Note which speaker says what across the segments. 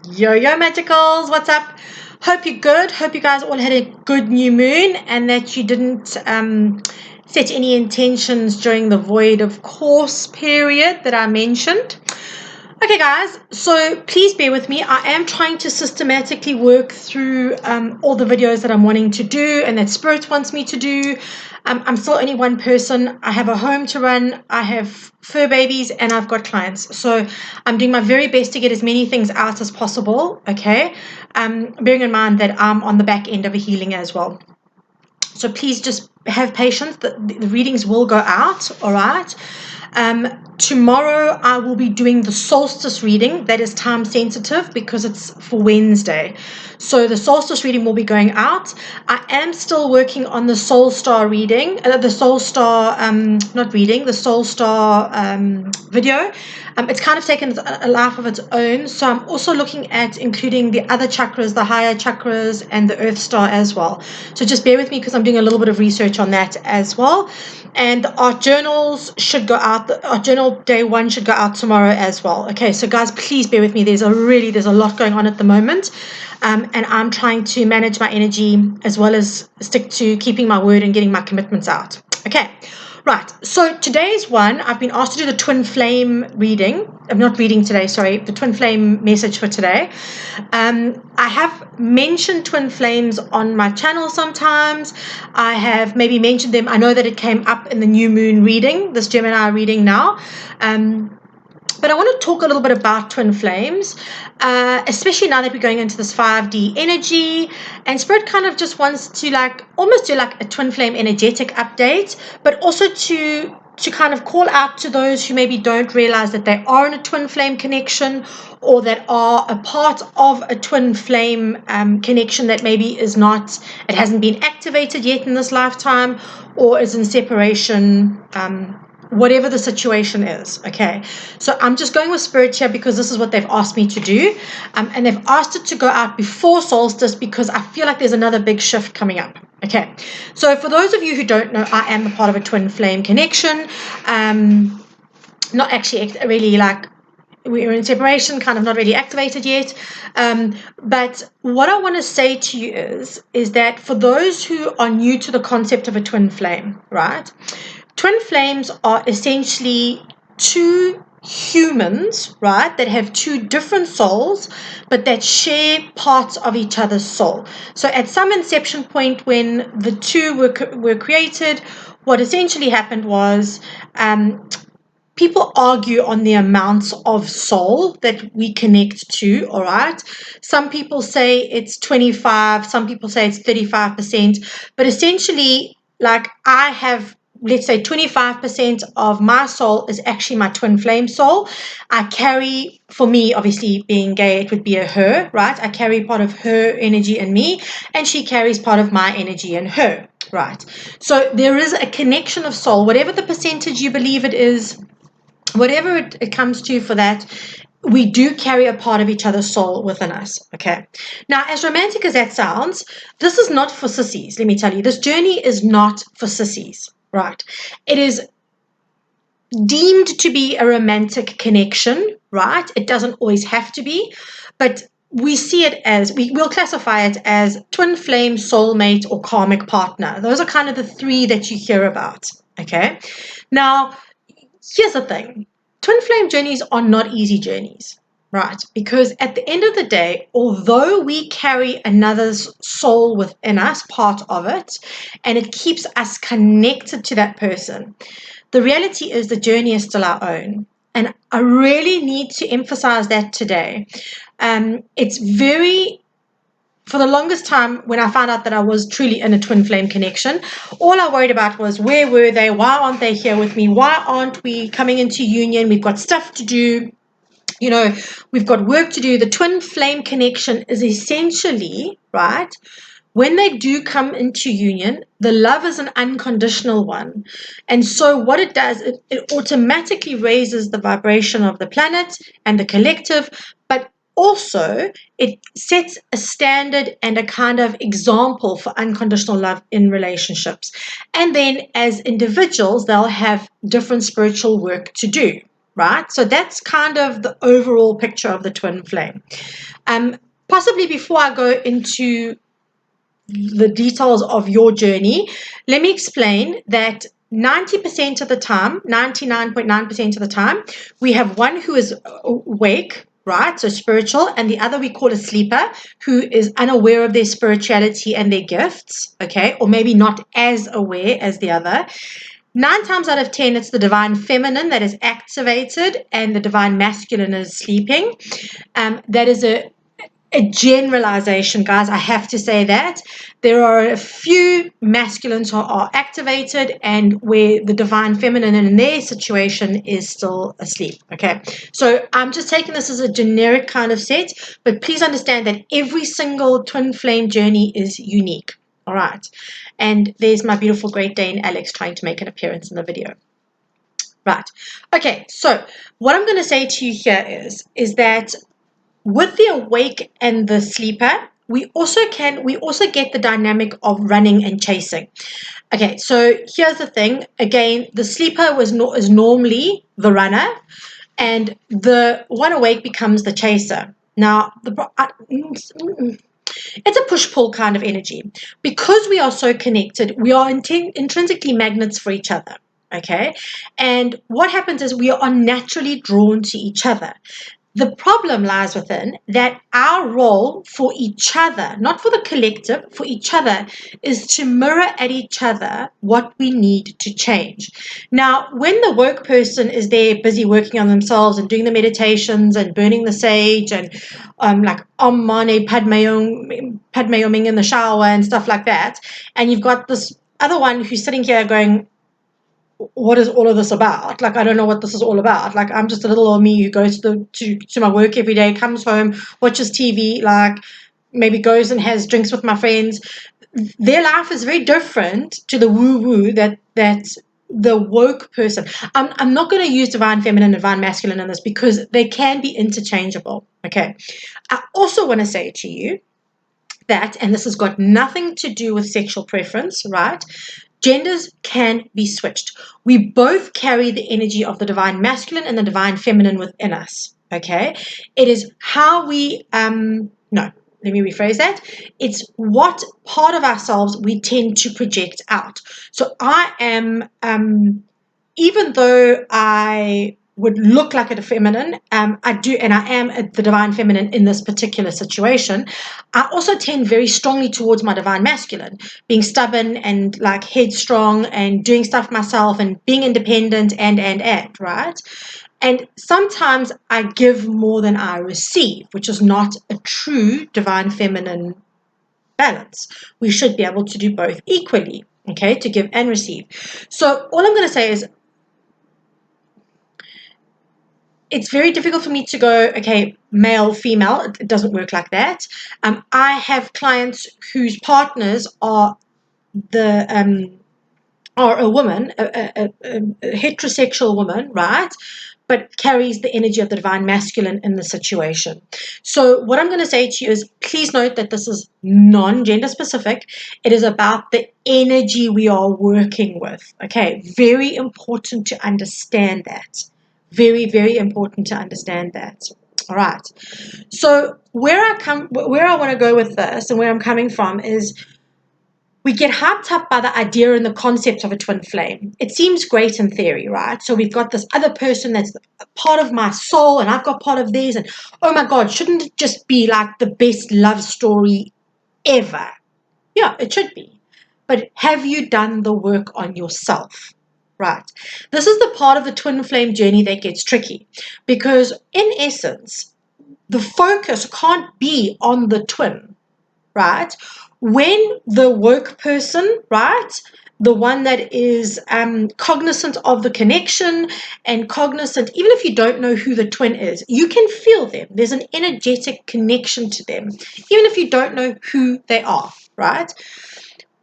Speaker 1: Yo, magicals, what's up? Hope you're good. Hope you guys all had a good new moon and that you didn't set any intentions during the void of course period that I mentioned. Okay, guys, so please bear with me. I am trying to systematically work through all the videos that I'm wanting to do and that Spirit wants me to do. I'm still only one person. I have a home to run. I have fur babies and I've got clients. So I'm doing my very best to get as many things out as possible, okay? Bearing in mind that I'm on the back end of a healing as well. So please just have patience. The readings will go out, all right? Tomorrow I will be doing the solstice reading. That is time sensitive because it's for Wednesday. So the solstice reading will be going out. I am still working on the soul star reading, the soul star, not reading, the soul star video. It's kind of taken a life of its own. So I'm also looking at including the other chakras, the higher chakras and the earth star as well. So just bear with me because I'm doing a little bit of research on that as well. And the art journals should go out. The art journal day 1 should go out tomorrow as well. Okay, so guys, please bear with me. There's a lot going on at the moment. And I'm trying to manage my energy as well as stick to keeping my word and getting my commitments out. Okay. Right, so today's one, I've been asked to do the twin flame reading. I'm not reading today, sorry, the twin flame message for today. I have mentioned twin flames on my channel sometimes. I have maybe mentioned them. I know that it came up in the new moon reading, this Gemini reading now. But I want to talk a little bit about twin flames, especially now that we're going into this 5D energy. And Spirit kind of just wants to almost do like a twin flame energetic update, but also to kind of call out to those who maybe don't realize that they are in a twin flame connection or that are a part of a twin flame connection that maybe is not, it hasn't been activated yet in this lifetime or is in separation, whatever the situation is. Okay, so I'm just going with Spirit here because this is what they've asked me to do, and they've asked it to go out before solstice because I feel like there's another big shift coming up. Okay, so for those of you who don't know, I am a part of a twin flame connection, not actually really, like we're in separation, kind of not really activated yet, but what I want to say to you is that for those who are new to the concept of a twin flame, right? Twin flames are essentially two humans, right, that have two different souls, but that share parts of each other's soul. So at some inception point when the two were created, what essentially happened was people argue on the amounts of soul that we connect to, all right? Some people say it's 25, some people say it's 35%, but essentially, like I have, let's say 25% of my soul is actually my twin flame soul. I carry, for me, obviously being gay, it would be a her, right? I carry part of her energy in me, and she carries part of my energy in her, right? So there is a connection of soul, whatever the percentage you believe it is, whatever it comes to for that, we do carry a part of each other's soul within us, okay? Now, as romantic as that sounds, this is not for sissies, let me tell you. This journey is not for sissies, right? It is deemed to be a romantic connection, right? It doesn't always have to be, but we see it as, we'll classify it as twin flame, soulmate, or karmic partner. Those are kind of the three that you hear about, okay? Now, here's the thing. Twin flame journeys are not easy journeys, right? Because at the end of the day, although we carry another's soul within us, part of it, and it keeps us connected to that person, the reality is the journey is still our own. And I really need to emphasize that today. It's very, for the longest time, when I found out that I was truly in a twin flame connection, all I worried about was, where were they? Why aren't they here with me? Why aren't we coming into union? We've got stuff to do. You know, we've got work to do. The twin flame connection is essentially, right, when they do come into union, the love is an unconditional one. And so what it does, it automatically raises the vibration of the planet and the collective, but also it sets a standard and a kind of example for unconditional love in relationships. And then as individuals, they'll have different spiritual work to do. right? So that's kind of the overall picture of the twin flame. Possibly before I go into the details of your journey, let me explain that 90% of the time, 99.9% of the time, we have one who is awake, right? So spiritual, and the other we call a sleeper, who is unaware of their spirituality and their gifts, okay? Or maybe not as aware as the other. 9 times out of 10, it's the divine feminine that is activated and the divine masculine is sleeping. That is a generalization, guys. I have to say that there are a few masculines who are activated and where the divine feminine in their situation is still asleep. Okay, so I'm just taking this as a generic kind of set, but please understand that every single twin flame journey is unique. All right, and there's my beautiful Great Dane Alex trying to make an appearance in the video. Right, okay, so what I'm going to say to you here is that with the awake and the sleeper, we also get the dynamic of running and chasing. Okay, so here's the thing. Again, the sleeper is normally the runner, and the one awake becomes the chaser. Now, it's a push-pull kind of energy. Because we are so connected, we are intrinsically magnets for each other. Okay, and what happens is we are naturally drawn to each other. The problem lies within that our role for each other, not for the collective, for each other, is to mirror at each other what we need to change. Now, when the woke person is there busy working on themselves and doing the meditations and burning the sage and like Om Mani Padme Hum in the shower and stuff like that, and you've got this other one who's sitting here going, what is all of this about? Like, I don't know what this is all about. Like, I'm just a little old me who goes to my work every day, comes home, watches TV, like maybe goes and has drinks with my friends. Their life is very different to the woo-woo that the woke person. I'm not going to use divine feminine, divine masculine in this because they can be interchangeable. Okay. I also want to say to you that, and this has got nothing to do with sexual preference, right? Genders can be switched. We both carry the energy of the divine masculine and the divine feminine within us. Okay, it is how we no, let me rephrase that. It's what part of ourselves we tend to project out. So I am even though I would look like a feminine, I do, and I am the divine feminine in this particular situation. I also tend very strongly towards my divine masculine, being stubborn and like headstrong and doing stuff myself and being independent and right? And sometimes I give more than I receive, which is not a true divine feminine balance. We should be able to do both equally, okay, to give and receive. So all I'm going to say is it's very difficult for me to go, okay, male, female. It doesn't work like that. I have clients whose partners are a woman, a heterosexual woman, right? But carries the energy of the divine masculine in the situation. So what I'm going to say to you is please note that this is non-gender specific. It is about the energy we are working with. Okay, very important to understand that. Very, very important to understand that. All right. So where I want to go with this and where I'm coming from is we get hyped up by the idea and the concept of a twin flame. It seems great in theory, right? So we've got this other person that's part of my soul and I've got part of theirs. And oh my God, shouldn't it just be like the best love story ever? Yeah, it should be. But have you done the work on yourself? Right. This is the part of the twin flame journey that gets tricky because, in essence, the focus can't be on the twin, right? When the woke person, right, the one that is cognizant of the connection and cognizant, even if you don't know who the twin is, you can feel them. There's an energetic connection to them, even if you don't know who they are, right?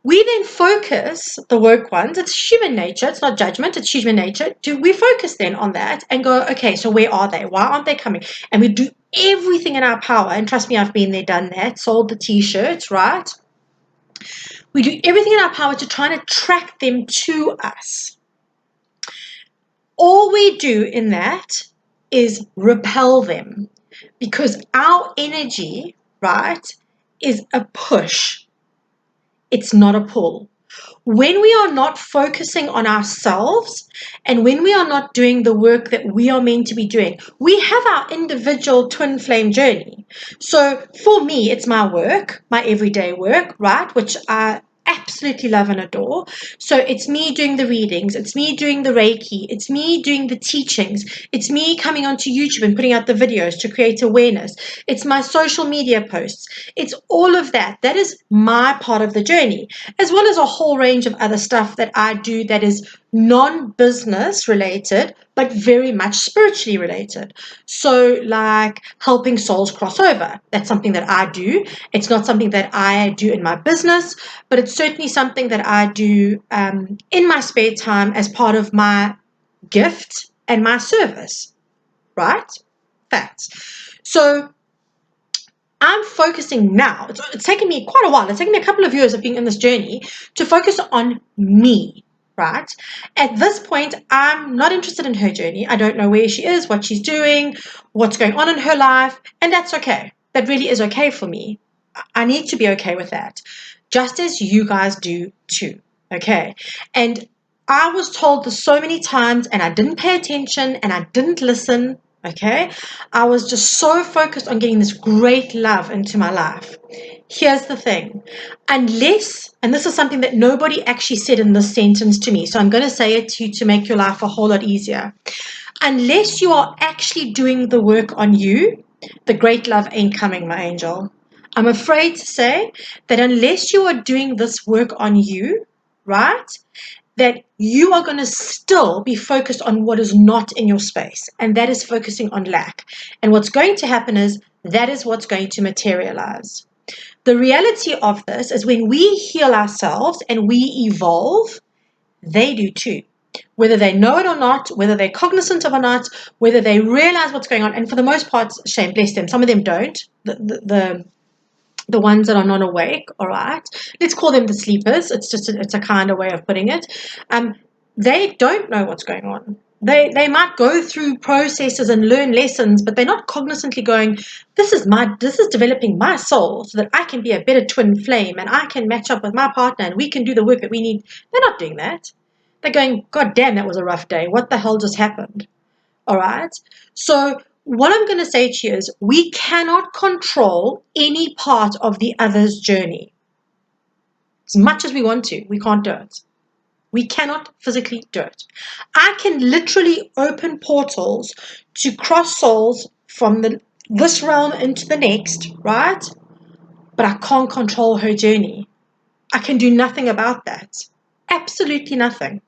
Speaker 1: We then focus, the woke ones, it's human nature, it's not judgment, it's human nature. We focus then on that and go, okay, so where are they? Why aren't they coming? And we do everything in our power, and trust me, I've been there, done that, sold the t-shirts, right? We do everything in our power to try to track them to us. all we do in that is repel them, because our energy, right, is a push. It's not a pull. When we are not focusing on ourselves and when we are not doing the work that we are meant to be doing, we have our individual twin flame journey. So for me, it's my work, my everyday work, right, which I absolutely love and adore. So it's me doing the readings, it's me doing the Reiki, it's me doing the teachings, it's me coming onto YouTube and putting out the videos to create awareness, it's my social media posts, it's all of that. That is my part of the journey, as well as a whole range of other stuff that I do that is non-business related, but very much spiritually related. So like helping souls cross over. That's something that I do. It's not something that I do in my business, but it's certainly something that I do in my spare time as part of my gift and my service, right? Facts. So I'm focusing now. It's taken me quite a while. It's taken me a couple of years of being in this journey to focus on me, right? At this point, I'm not interested in her journey. I don't know where she is, what she's doing, what's going on in her life, and that's okay. That really is okay for me. I need to be okay with that, just as you guys do too, okay? And I was told this so many times, and I didn't pay attention, and I didn't listen, okay? I was just so focused on getting this great love into my life. Here's the thing. Unless, and this is something that nobody actually said in this sentence to me, so I'm going to say it to you to make your life a whole lot easier. Unless you are actually doing the work on you, the great love ain't coming, my angel. I'm afraid to say that unless you are doing this work on you, right, that you are going to still be focused on what is not in your space, and that is focusing on lack. And what's going to happen is that is what's going to materialize. The reality of this is when we heal ourselves and we evolve, they do too. Whether they know it or not, whether they're cognizant of it or not, whether they realize what's going on, and for the most part, shame, bless them, some of them don't. The ones that are not awake, all right, let's call them the sleepers. It's a kind of way of putting it. They don't know what's going on. They might go through processes and learn lessons, but they're not cognizantly going, this is developing my soul so that I can be a better twin flame and I can match up with my partner and we can do the work that we need. They're not doing that. They're going, God damn, that was a rough day. What the hell just happened? All right. So what I'm going to say to you is we cannot control any part of the other's journey. As much as we want to, we can't do it. We cannot physically do it. I can literally open portals to cross souls from this realm into the next, right? But I can't control her journey. I can do nothing about that. Absolutely nothing.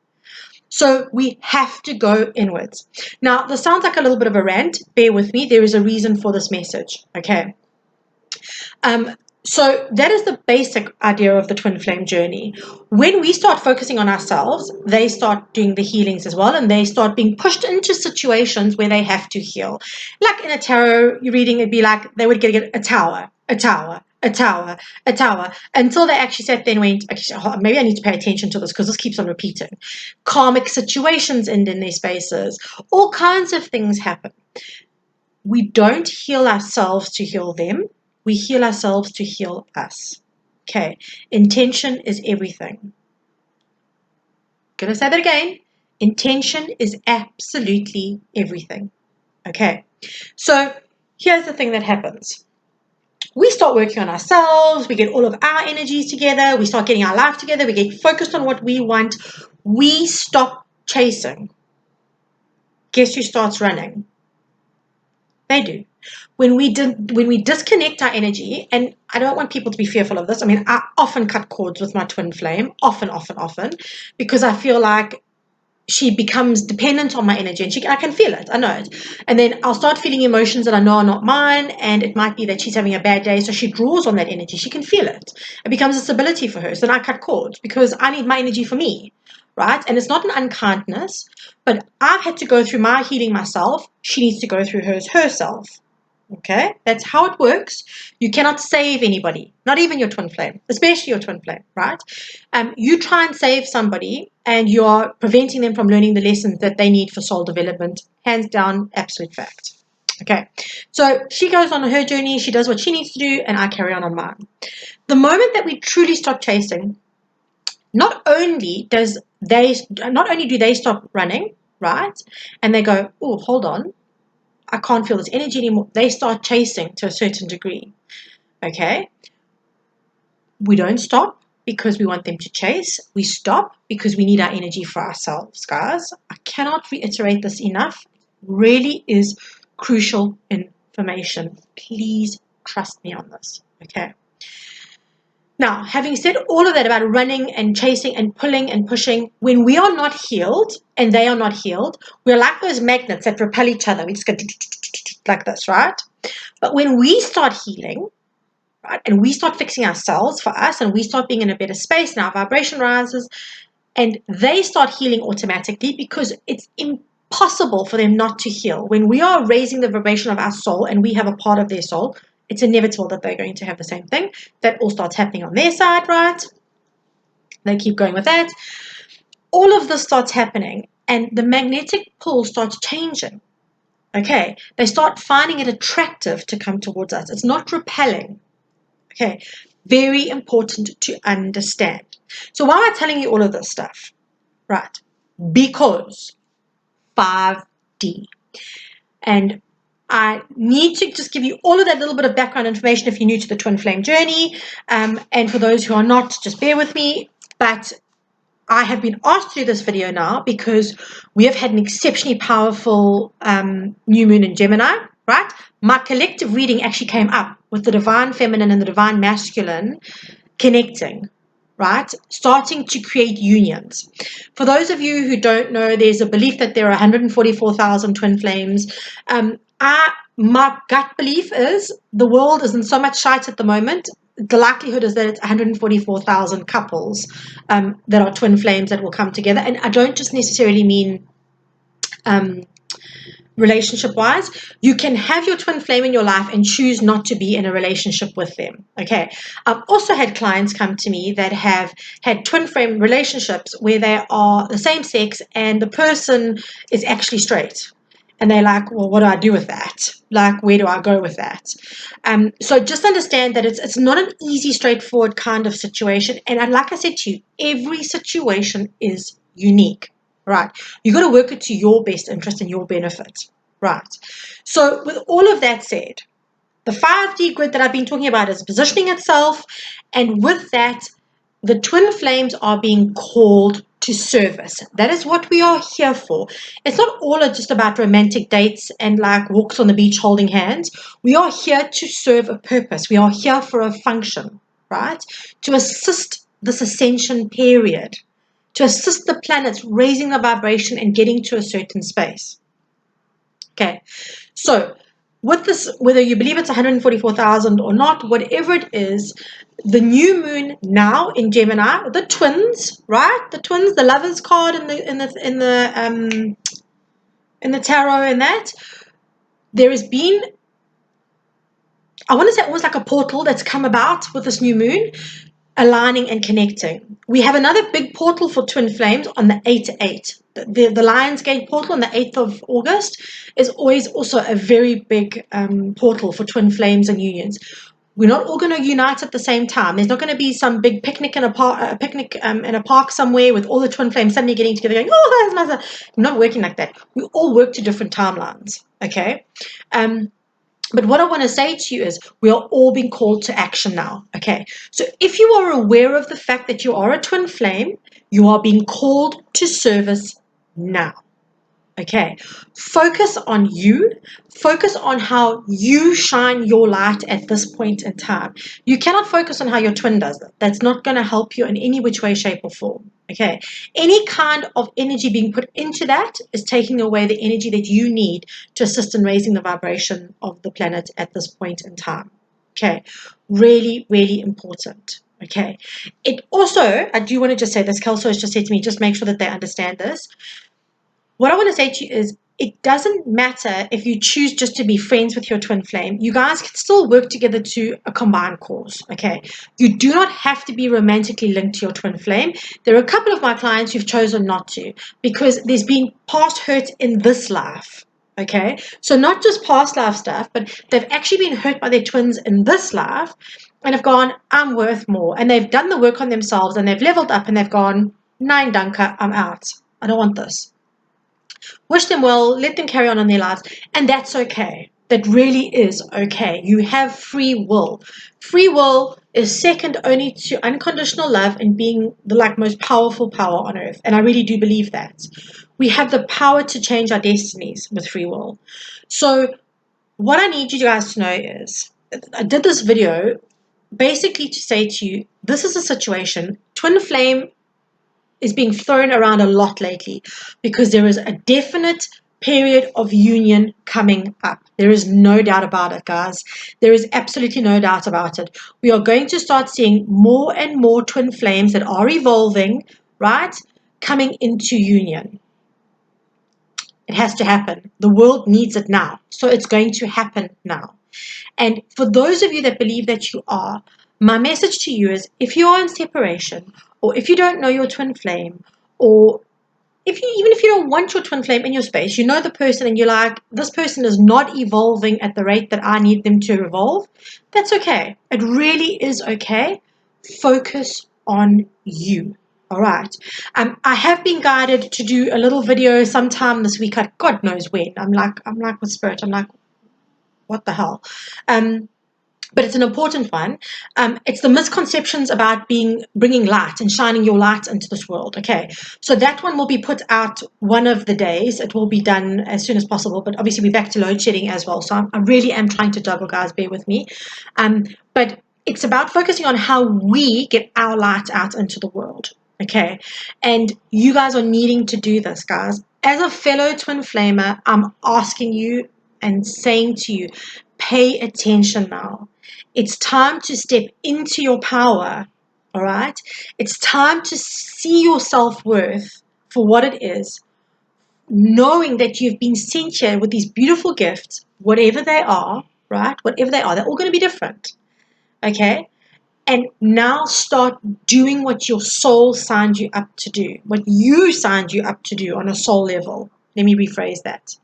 Speaker 1: So we have to go inwards. Now, this sounds like a little bit of a rant. Bear with me. There is a reason for this message, okay? So that is the basic idea of the twin flame journey. When we start focusing on ourselves, they start doing the healings as well, and they start being pushed into situations where they have to heal. Like in a tarot reading, it'd be like they would get a tower, a tower, a tower, a tower, until they actually sat there and went, okay, maybe I need to pay attention to this because this keeps on repeating. Karmic situations end in their spaces. All kinds of things happen. We don't heal ourselves to heal them. We heal ourselves to heal us. Okay, intention is everything. Gonna say that again. Intention is absolutely everything. Okay, so here's the thing that happens. We start working on ourselves, we get all of our energies together, we start getting our life together, we get focused on what we want, we stop chasing. Guess who starts running? They do. When we disconnect our energy, and I don't want people to be fearful of this. I mean, I often cut cords with my twin flame, often, because I feel like she becomes dependent on my energy, and I can feel it. I know it. And then I'll start feeling emotions that I know are not mine, and it might be that she's having a bad day, so she draws on that energy. She can feel it. It becomes a stability for her. So then I cut cords because I need my energy for me, right? And it's not an unkindness, but I've had to go through my healing myself. She needs to go through hers herself. Okay, that's how it works. You cannot save anybody, not even your twin flame, especially your twin flame, right? You try and save somebody and you are preventing them from learning the lessons that they need for soul development. Hands down, absolute fact. Okay, so she goes on her journey, she does what she needs to do, and I carry on mine. The moment that we truly stop chasing, not only do they stop running, right? And they go, oh, hold on, I can't feel this energy anymore. They start chasing to a certain degree. Okay. We don't stop because we want them to chase. We stop because we need our energy for ourselves, guys. I cannot reiterate this enough. It really is crucial information. Please trust me on this. Okay. Now, having said all of that about running and chasing and pulling and pushing, when we are not healed and they are not healed, we're like those magnets that repel each other. We just go like this, right? But when we start healing, right, and we start fixing ourselves for us, and we start being in a better space, and our vibration rises, and they start healing automatically because it's impossible for them not to heal. When we are raising the vibration of our soul and we have a part of their soul, it's inevitable that they're going to have the same thing. That all starts happening on their side, right? They keep going with that. All of this starts happening, and the magnetic pull starts changing. Okay, they start finding it attractive to come towards us. It's not repelling. Okay, very important to understand. So why am I telling you all of this stuff? Right, because 5D. And I need to just give you all of that little bit of background information if you're new to the twin flame journey. And for those who are not, just bear with me. But I have been asked to do this video now because we have had an exceptionally powerful new moon in Gemini, right? My collective reading actually came up with the divine feminine and the divine masculine connecting, right? Starting to create unions. For those of you who don't know, there's a belief that there are 144,000 twin flames. My gut belief is the world is in so much shite at the moment. The likelihood is that it's 144,000 couples that are twin flames that will come together. And I don't just necessarily mean relationship wise. You can have your twin flame in your life and choose not to be in a relationship with them. Okay. I've also had clients come to me that have had twin flame relationships where they are the same sex and the person is actually straight. And they're like, well, what do I do with that? Like, where do I go with that? So just understand that it's not an easy, straightforward kind of situation. And like I said to you, every situation is unique, right? You got to work it to your best interest and your benefit, right? So with all of that said, the 5D grid that I've been talking about is positioning itself. And with that, the twin flames are being called to service. That is what we are here for. It's not all just about romantic dates and like walks on the beach holding hands. We are here to serve a purpose. We are here for a function, right? To assist this ascension period, to assist the planets raising the vibration and getting to a certain space. Okay, so with this, whether you believe it's 144,000 or not, whatever it is, the new moon now in Gemini, the twins, right? The twins, the lovers card in the tarot, and that there has been, I want to say, almost like a portal that's come about with this new moon, aligning and connecting. We have another big portal for twin flames on the 8-8. The Lionsgate portal on the 8th of August is always also a very big portal for twin flames and unions. We're not all going to unite at the same time. There's not going to be some big picnic in a park somewhere with all the twin flames suddenly getting together going, oh, that's nice. Not working like that. We all work to different timelines, okay? But what I want to say to you is we are all being called to action now, okay? So if you are aware of the fact that you are a twin flame, you are being called to service now, okay? Focus on you. Focus on how you shine your light at this point in time. You cannot focus on how your twin does it. That's not going to help you in any which way, shape, or form, okay? Any kind of energy being put into that is taking away the energy that you need to assist in raising the vibration of the planet at this point in time, okay? Really, really important, okay? It also, I do want to just say this, Kelso has just said to me, just make sure that they understand this. What I want to say to you is it doesn't matter if you choose just to be friends with your twin flame. You guys can still work together to a combined cause, okay? You do not have to be romantically linked to your twin flame. There are a couple of my clients who've chosen not to because there's been past hurt in this life, okay? So not just past life stuff, but they've actually been hurt by their twins in this life and have gone, I'm worth more. And they've done the work on themselves and they've leveled up and they've gone, nine danke, I'm out. I don't want this. Wish them well, let them carry on their lives, and that's okay. That really is okay. You have free will. Free will is second only to unconditional love and being the most powerful power on earth. And I really do believe that. We have the power to change our destinies with free will. So what I need you guys to know is, I did this video basically to say to you, this is a situation. Twin flame is being thrown around a lot lately because there is a definite period of union coming up. There is no doubt about it, guys. There is absolutely no doubt about it. We are going to start seeing more and more twin flames that are evolving, right, coming into union. It has to happen. The world needs it now. So it's going to happen now. And for those of you that believe that you are, my message to you is, if you are in separation, or if you don't know your twin flame, or even if you don't want your twin flame in your space, you know the person and you're like, this person is not evolving at the rate that I need them to evolve, that's okay. It really is okay. Focus on you. All right. I have been guided to do a little video sometime this week. God knows when. I'm like with spirit. I'm like, what the hell? But it's an important one. It's the misconceptions about bringing light and shining your light into this world. Okay, so that one will be put out one of the days. It will be done as soon as possible, but obviously we're back to load shedding as well. So I really am trying to juggle, guys. Bear with me. But it's about focusing on how we get our light out into the world. Okay, and you guys are needing to do this, guys. As a fellow twin flamer, I'm asking you and saying to you, pay attention now. It's time to step into your power, all right? It's time to see your self-worth for what it is, knowing that you've been sent here with these beautiful gifts, whatever they are, right? Whatever they are, they're all going to be different, okay? And now start doing what your soul signed you up to do, what you signed you up to do on a soul level. Let me rephrase that.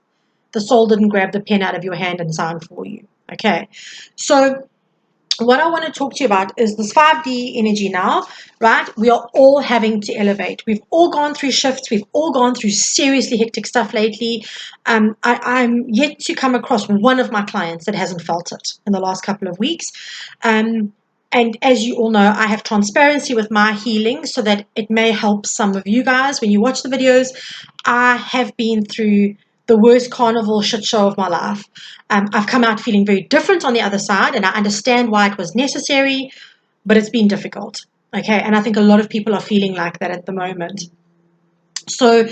Speaker 1: The soul didn't grab the pen out of your hand and sign for you, okay? So what I want to talk to you about is this 5D energy now, right? We are all having to elevate. We've all gone through shifts. We've all gone through seriously hectic stuff lately. I'm yet to come across one of my clients that hasn't felt it in the last couple of weeks. And as you all know, I have transparency with my healing so that it may help some of you guys when you watch the videos. I have been through the worst carnival shit show of my life. I've come out feeling very different on the other side, and I understand why it was necessary, but it's been difficult. Okay, and I think a lot of people are feeling like that at the moment. So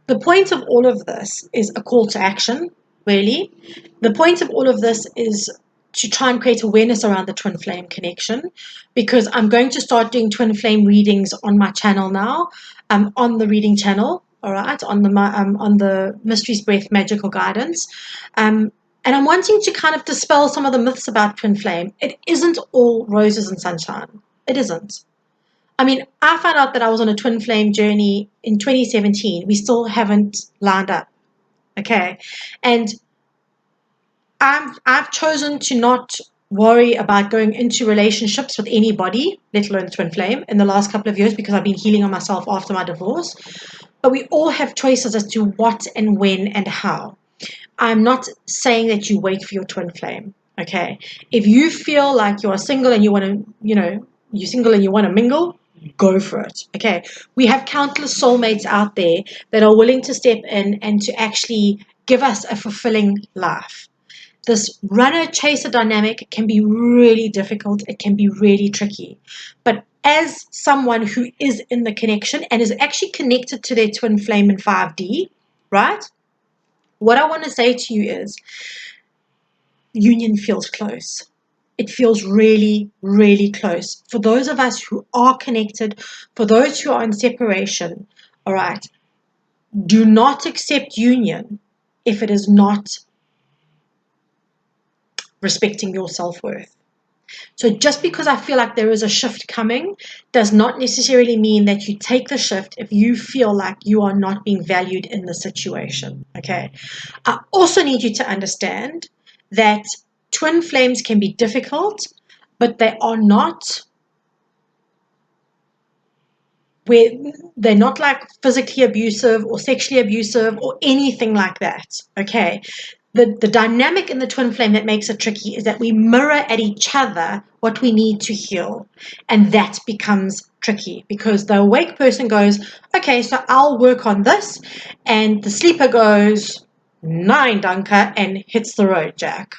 Speaker 1: the point of all of this is a call to action, really. The point of all of this is to try and create awareness around the twin flame connection, because I'm going to start doing twin flame readings on my channel now, on the reading channel, all right, on the Mysteries Breath Magical Guidance. And I'm wanting to kind of dispel some of the myths about twin flame. It isn't all roses and sunshine. It isn't. I mean, I found out that I was on a twin flame journey in 2017. We still haven't lined up, okay? And I've chosen to not worry about going into relationships with anybody, let alone twin flame, in the last couple of years because I've been healing on myself after my divorce. But we all have choices as to what and when and how. I'm not saying that you wait for your twin flame, okay? If you feel like you're single and you want to, you're single and you want to mingle, go for it, okay? We have countless soulmates out there that are willing to step in and to actually give us a fulfilling life. This runner-chaser dynamic can be really difficult. It can be really tricky. But as someone who is in the connection and is actually connected to their twin flame in 5D, right? What I want to say to you is union feels close. It feels really, really close. For those of us who are connected, for those who are in separation, all right, do not accept union if it is not respecting your self-worth. So just because I feel like there is a shift coming does not necessarily mean that you take the shift if you feel like you are not being valued in the situation, okay? I also need you to understand that twin flames can be difficult, but they are not where they're not like physically abusive or sexually abusive or anything like that, okay? The dynamic in the twin flame that makes it tricky is that we mirror at each other what we need to heal. And that becomes tricky because the awake person goes, okay, so I'll work on this. And the sleeper goes, nine, Dunker, and hits the road, Jack.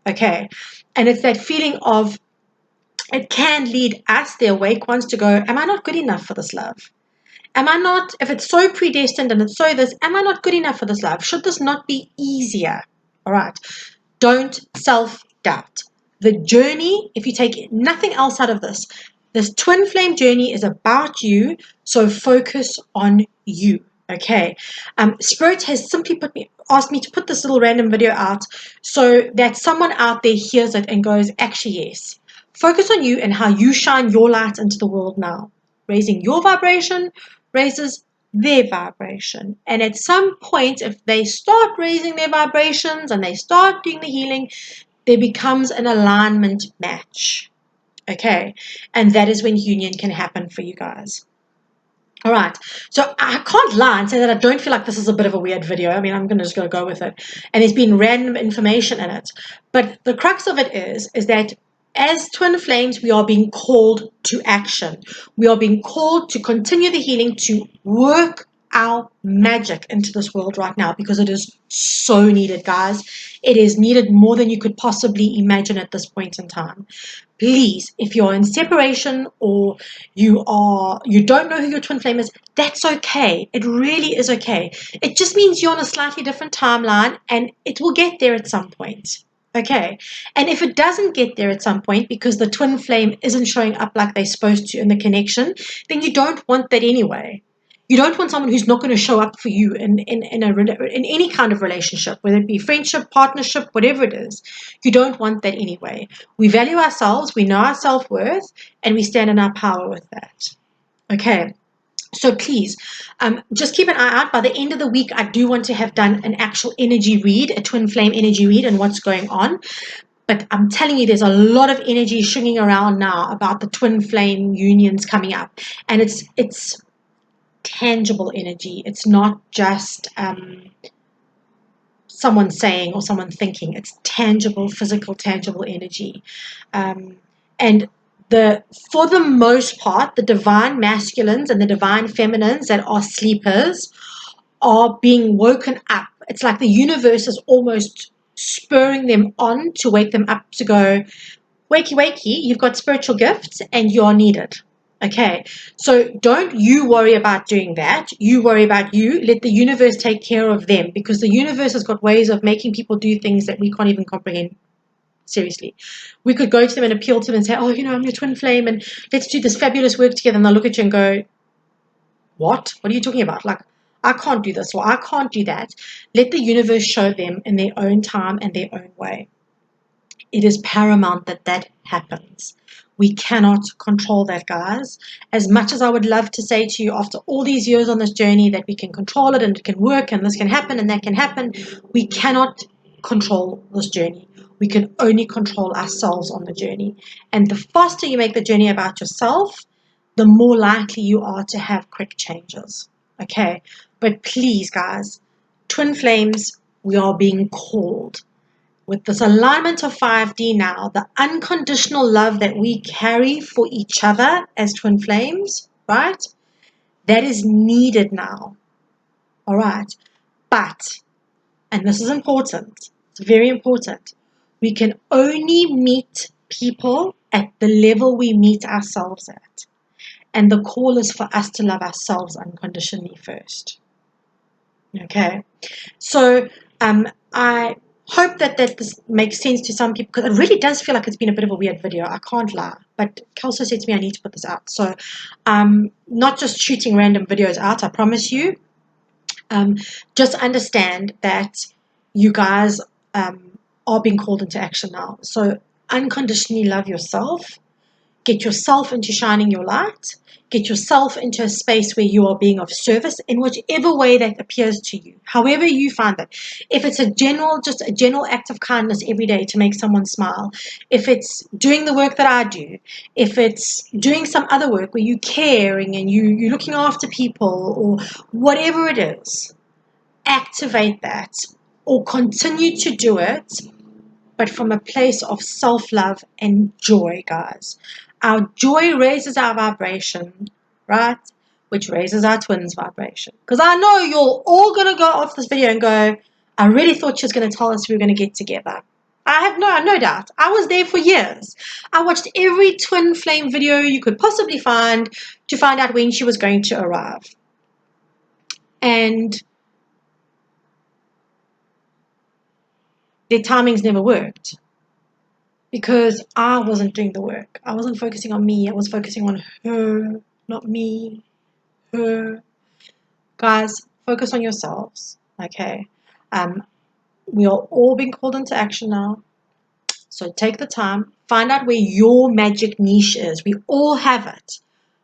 Speaker 1: Okay. And it's that feeling of, it can lead us, the awake ones, to go, am I not good enough for this love? Am I not, if it's so predestined and it's so this, am I not good enough for this love? Should this not be easier? All right. Don't self-doubt. The journey, if you take nothing else out of this twin flame journey is about you, so focus on you. Okay. Spirit has simply asked me to put this little random video out so that someone out there hears it and goes, actually, yes. Focus on you and how you shine your light into the world now. Raising your vibration raises their vibration. And at some point, if they start raising their vibrations and they start doing the healing, there becomes an alignment match. Okay. And that is when union can happen for you guys. All right. So I can't lie and say that I don't feel like this is a bit of a weird video. I mean, I'm just going to go with it. And there's been random information in it. But the crux of it is that as twin flames, we are being called to action. We are being called to continue the healing, to work our magic into this world right now because it is so needed, guys. It is needed more than you could possibly imagine at this point in time. Please, if you're in separation or you don't know who your twin flame is, that's okay. It really is okay. It just means you're on a slightly different timeline and it will get there at some point. Okay. And if it doesn't get there at some point because the twin flame isn't showing up like they're supposed to in the connection, then you don't want that anyway. You don't want someone who's not going to show up for you in any kind of relationship, whether it be friendship, partnership, whatever it is. You don't want that anyway. We value ourselves, we know our self-worth, and we stand in our power with that. Okay. So please, just keep an eye out. By the end of the week, I do want to have done an actual energy read, a twin flame energy read and what's going on. But I'm telling you, there's a lot of energy swinging around now about the twin flame unions coming up. And it's tangible energy. It's not just someone saying or someone thinking. It's tangible, physical, tangible energy. And for the most part, the divine masculines and the divine feminines that are sleepers are being woken up. It's like the universe is almost spurring them on to wake them up to go, wakey, wakey, you've got spiritual gifts and you're needed. Okay, so don't you worry about doing that. You worry about you. Let the universe take care of them because the universe has got ways of making people do things that we can't even comprehend. Seriously. We could go to them and appeal to them and say, oh, I'm your twin flame and let's do this fabulous work together. And they'll look at you and go, what? What are you talking about? Like, I can't do this or I can't do that. Let the universe show them in their own time and their own way. It is paramount that that happens. We cannot control that, guys. As much as I would love to say to you after all these years on this journey that we can control it and it can work and this can happen and that can happen, we cannot control this journey. We can only control ourselves on the journey. And the faster you make the journey about yourself, the more likely you are to have quick changes. Okay? But please, guys, twin flames, we are being called. With this alignment of 5D now, the unconditional love that we carry for each other as twin flames, right? That is needed now. All right. But, and this is important, it's very important, we can only meet people at the level we meet ourselves at. And the call is for us to love ourselves unconditionally first. Okay. So, I hope that this makes sense to some people because it really does feel like it's been a bit of a weird video. I can't lie. But Kelso said to me I need to put this out. So not just shooting random videos out, I promise you. Just understand that you guys are being called into action now. So unconditionally love yourself. Get yourself into shining your light. Get yourself into a space where you are being of service in whichever way that appears to you, however you find that. If it's just a general act of kindness every day to make someone smile, if it's doing the work that I do, if it's doing some other work where you're caring and you're looking after people, or whatever it is, activate that or continue to do it, but from a place of self-love and joy, guys. Our joy raises our vibration, right? Which raises our twins' vibration. Because I know you're all going to go off this video and go, I really thought she was going to tell us we were going to get together. I have no doubt. I was there for years. I watched every twin flame video you could possibly find to find out when she was going to arrive. And their timings never worked. Because I wasn't doing the work. I wasn't focusing on me. I was focusing on her, not me, her. Guys, focus on yourselves, okay? We are all being called into action now. So take the time, find out where your magic niche is. We all have it.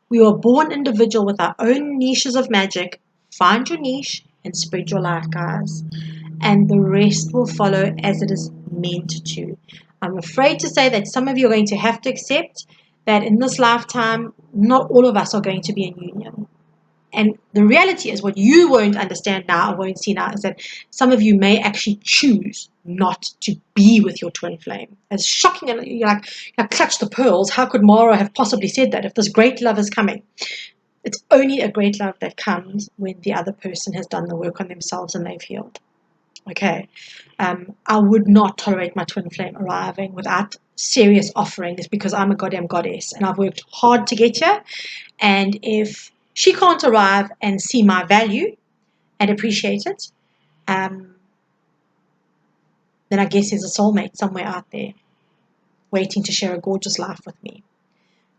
Speaker 1: We are born individual with our own niches of magic. Find your niche and spread your light, guys. And the rest will follow as it is meant to. I'm afraid to say that some of you are going to have to accept that in this lifetime, not all of us are going to be in union. And the reality is, what you won't understand now or won't see now is that some of you may actually choose not to be with your twin flame. As shocking, and you're like, clutch the pearls. How could Mara have possibly said that if this great love is coming? It's only a great love that comes when the other person has done the work on themselves and they've healed. Okay, I would not tolerate my twin flame arriving without serious offerings, because I'm a goddamn goddess and I've worked hard to get here. And if she can't arrive and see my value and appreciate it, then I guess there's a soulmate somewhere out there waiting to share a gorgeous life with me.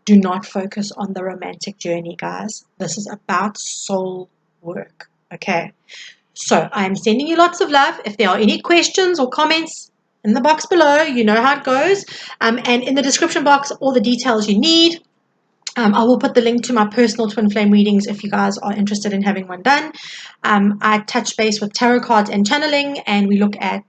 Speaker 1: Do not focus on the romantic journey, guys. This is about soul work. Okay. So I'm sending you lots of love. If there are any questions or comments, in the box below, you know how it goes. And in the description box, all the details you need. I will put the link to my personal twin flame readings if you guys are interested in having one done. I touch base with tarot cards and channeling, and we look at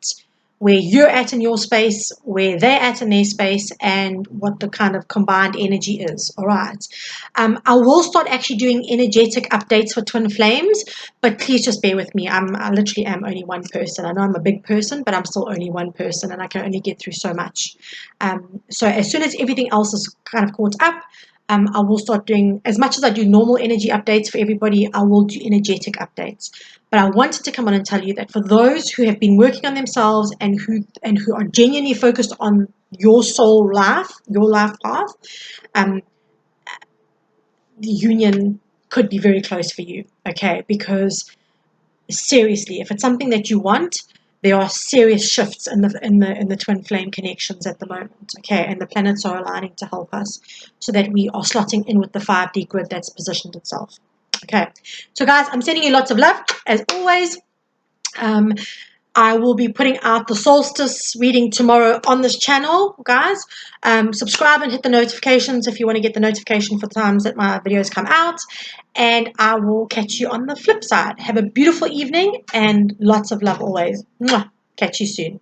Speaker 1: where you're at in your space, where they're at in their space, and what the kind of combined energy is. All right. I will start actually doing energetic updates for twin flames, but please just bear with me. I literally am only one person. I know I'm a big person, but I'm still only one person, and I can only get through so much. So as soon as everything else is kind of caught up, I will start doing, as much as I do normal energy updates for everybody, I will do energetic updates. But I wanted to come on and tell you that for those who have been working on themselves and who are genuinely focused on your soul life, your life path, the union could be very close for you, okay? Because seriously, if it's something that you want, there are serious shifts in the twin flame connections at the moment, okay? And the planets are aligning to help us so that we are slotting in with the 5D grid that's positioned itself. Okay, so guys, I'm sending you lots of love as always. I will be putting out the solstice reading tomorrow on this channel, guys. Subscribe and hit the notifications if you want to get the notification for the times that my videos come out. And I will catch you on the flip side. Have a beautiful evening and lots of love always. Mwah. Catch you soon.